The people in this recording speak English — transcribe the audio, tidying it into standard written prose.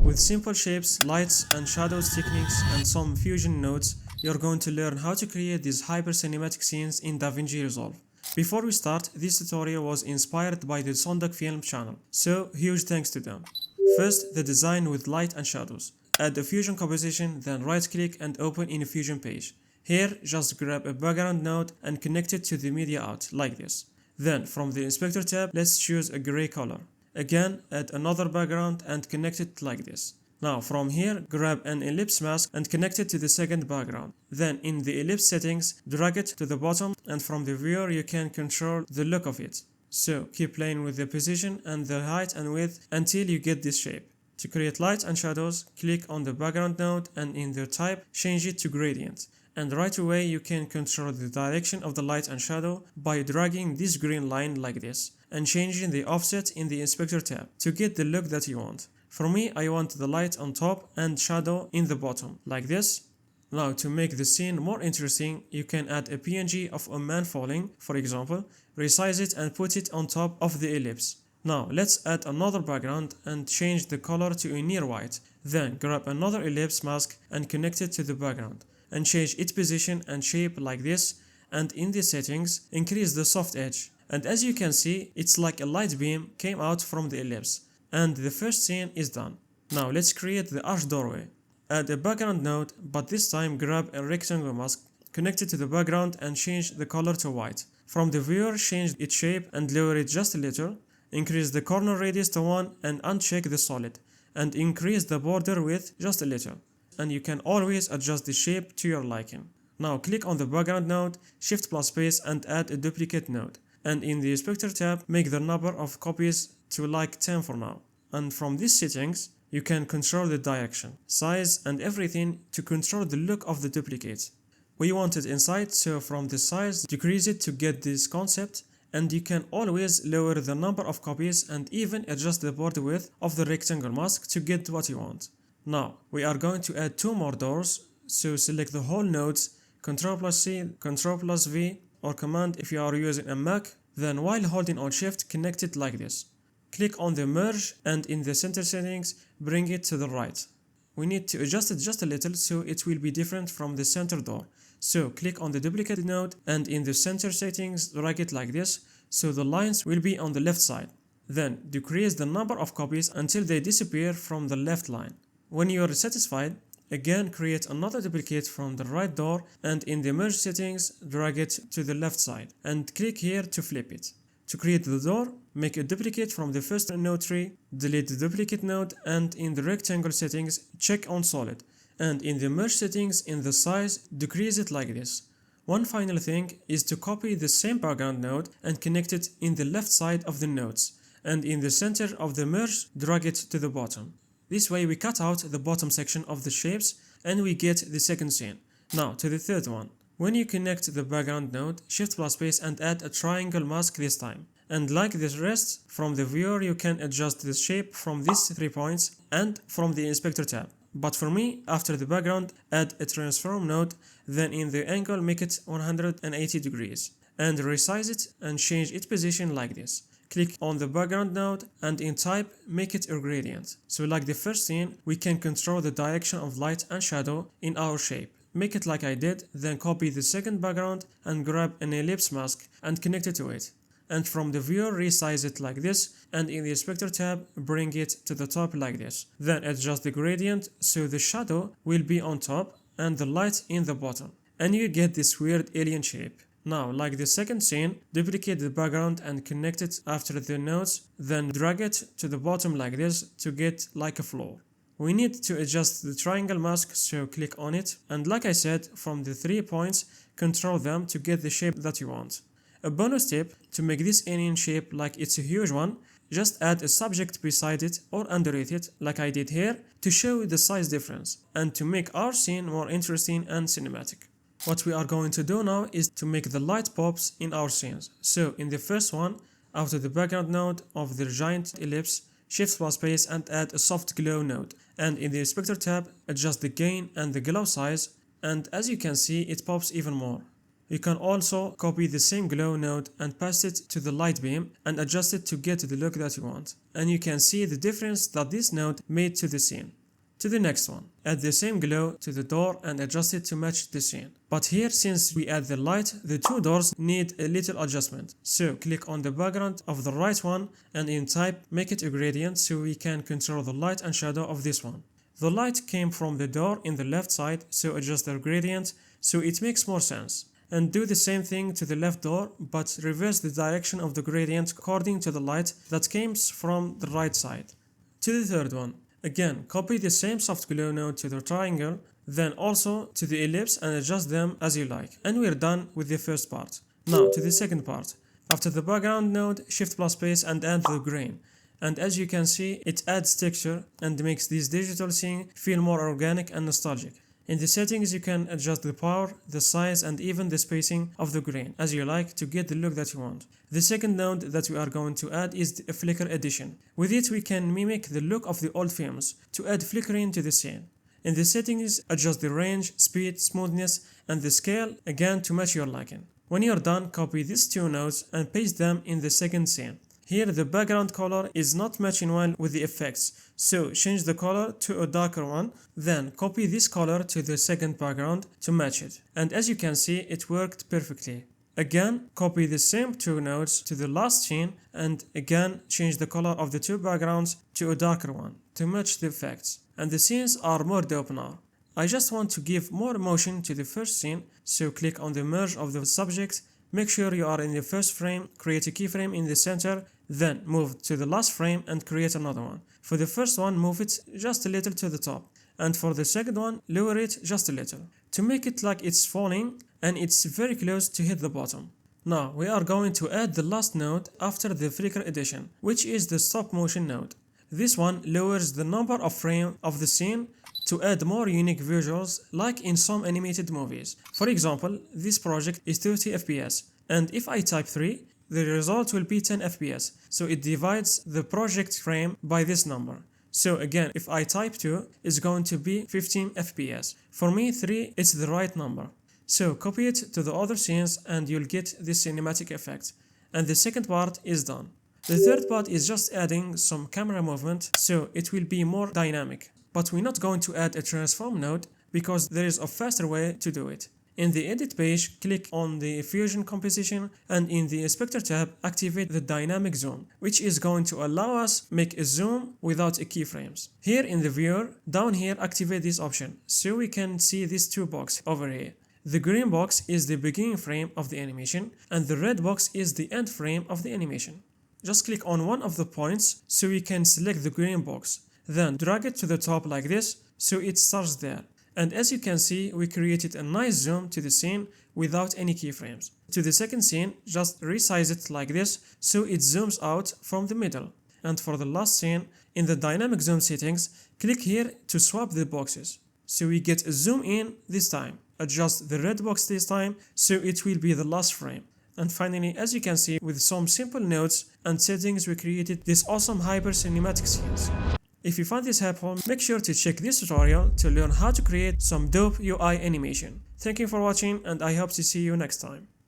With simple shapes, lights and shadows techniques and some fusion nodes, you're going to learn how to create these hyper cinematic scenes in Davinci Resolve. Before we start, this tutorial was inspired by the Sondak Film channel, so huge thanks to them. First, the design with light and shadows. Add a fusion composition, then right click and open in a fusion page. Here, just grab a background node and connect it to the media out, like this. Then, from the inspector tab, let's choose a gray color. Again, add another background and connect it like this. Now from here, grab an ellipse mask and connect it to the second background. Then in the ellipse settings, drag it to the bottom and from the viewer you can control the look of it. So keep playing with the position and the height and width until you get this shape. To create light and shadows, click on the background node and in the type, change it to gradient. And right away you can control the direction of the light and shadow by dragging this green line like this and changing the offset in the inspector tab to get the look that you want. For me, I want the light on top and shadow in the bottom, like this. Now to make the scene more interesting, you can add a PNG of a man falling, for example, resize it and put it on top of the ellipse. Now let's add another background and change the color to a near white. Then grab another ellipse mask and connect it to the background and change its position and shape like this, and in the settings increase the soft edge. And as you can see, it's like a light beam came out from the ellipse. And the first scene is done. Now let's create the arch doorway. Add a background node, but this time grab a rectangle mask, connect it to the background and change the color to white. From the viewer, change its shape and lower it just a little. Increase the corner radius to 1 and uncheck the solid. And increase the border width just a little. And you can always adjust the shape to your liking. Now click on the background node, shift plus space and add a duplicate node. And in the inspector tab, make the number of copies to like 10 for now. And from these settings, you can control the direction, size and everything to control the look of the duplicate. We want it inside, so from the size, decrease it to get this concept, and you can always lower the number of copies and even adjust the border width of the rectangle mask to get what you want. Now, we are going to add 2 more doors, so select the whole nodes, Ctrl plus C, Ctrl plus V, or Command if you are using a Mac, then while holding on Shift, connect it like this. Click on the merge and in the center settings, bring it to the right. We need to adjust it just a little so it will be different from the center door. So click on the duplicate node and in the center settings, drag it like this so the lines will be on the left side. Then decrease the number of copies until they disappear from the left line. When you are satisfied, again create another duplicate from the right door and in the merge settings, drag it to the left side and click here to flip it. To create the door, make a duplicate from the first node tree, delete the duplicate node and in the rectangle settings, check on solid. And in the merge settings, in the size, decrease it like this. One final thing is to copy the same background node and connect it in the left side of the nodes. And in the center of the merge, drag it to the bottom. This way we cut out the bottom section of the shapes and we get the second scene. Now to the third one. When you connect the background node, shift plus space and add a triangle mask this time. And like the rest, from the viewer you can adjust the shape from these 3 points and from the inspector tab. But for me, after the background, add a transform node, then in the angle make it 180 degrees. And resize it and change its position like this. Click on the background node and in type, make it a gradient. So like the first scene, we can control the direction of light and shadow in our shape. Make it like I did, then copy the second background and grab an ellipse mask and connect it to it. And from the viewer, resize it like this and in the inspector tab, bring it to the top like this. Then adjust the gradient so the shadow will be on top and the light in the bottom. And you get this weird alien shape. Now, like the second scene, duplicate the background and connect it after the nodes, then drag it to the bottom like this to get like a floor. We need to adjust the triangle mask, so click on it, and like I said, from the 3 points, control them to get the shape that you want. A bonus tip, to make this alien shape like it's a huge one, just add a subject beside it or underneath it, like I did here, to show the size difference, and to make our scene more interesting and cinematic. What we are going to do now is to make the light pops in our scenes. So in the first one, after the background node of the giant ellipse, shift plus space and add a soft glow node. And in the inspector tab, adjust the gain and the glow size, and as you can see, it pops even more. You can also copy the same glow node and paste it to the light beam and adjust it to get the look that you want. And you can see the difference that this node made to the scene. To the next one, add the same glow to the door and adjust it to match the scene. But here, since we add the light, the two doors need a little adjustment. So click on the background of the right one and in type make it a gradient so we can control the light and shadow of this one. The light came from the door in the left side, so adjust the gradient so it makes more sense. And do the same thing to the left door, but reverse the direction of the gradient according to the light that came from the right side. To the third one, again, copy the same soft glow node to the triangle, then also to the ellipse and adjust them as you like. And we're done with the first part. Now to the second part. After the background node, shift plus space and add the grain. And as you can see, it adds texture and makes this digital scene feel more organic and nostalgic. In the settings, you can adjust the power, the size, and even the spacing of the grain as you like to get the look that you want. The second node that we are going to add is a flicker addition. With it, we can mimic the look of the old films to add flickering to the scene. In the settings, adjust the range, speed, smoothness, and the scale again to match your liking. When you're done, copy these two nodes and paste them in the second scene. Here the background color is not matching well with the effects, so change the color to a darker one, then copy this color to the second background to match it. And as you can see, it worked perfectly. Again, copy the same two nodes to the last scene and again change the color of the two backgrounds to a darker one to match the effects. And the scenes are more dope now. I just want to give more emotion to the first scene, so click on the merge of the subject. Make sure you are in the first frame, create a keyframe in the center, then move to the last frame and create another one. For the first one, move it just a little to the top. And for the second one, lower it just a little. To make it like it's falling and it's very close to hit the bottom. Now, we are going to add the last node after the flicker addition, which is the stop motion node. This one lowers the number of frames of the scene to add more unique visuals like in some animated movies. For example, this project is 30 FPS, and if I type 3, the result will be 10 FPS, so it divides the project frame by this number. So again, if I type 2, it's going to be 15 FPS. For me, 3 is the right number. So copy it to the other scenes and you'll get this cinematic effect. And the second part is done. The third part is just adding some camera movement, so it will be more dynamic. But we're not going to add a transform node because there is a faster way to do it. In the edit page, click on the fusion composition and in the inspector tab, activate the dynamic zoom, which is going to allow us make a zoom without a keyframes. Here in the viewer, down here, activate this option so we can see these two boxes over here. The green box is the beginning frame of the animation and the red box is the end frame of the animation. Just click on one of the points so we can select the green box. Then drag it to the top like this so it starts there. And as you can see, we created a nice zoom to the scene without any keyframes. To the second scene, just resize it like this so it zooms out from the middle. And for the last scene, in the dynamic zoom settings, click here to swap the boxes. So we get a zoom in this time. Adjust the red box this time so it will be the last frame. And finally, as you can see, with some simple notes and settings, we created this awesome hyper cinematic scenes. If you found this helpful, make sure to check this tutorial to learn how to create some dope UI animation. Thank you for watching and I hope to see you next time.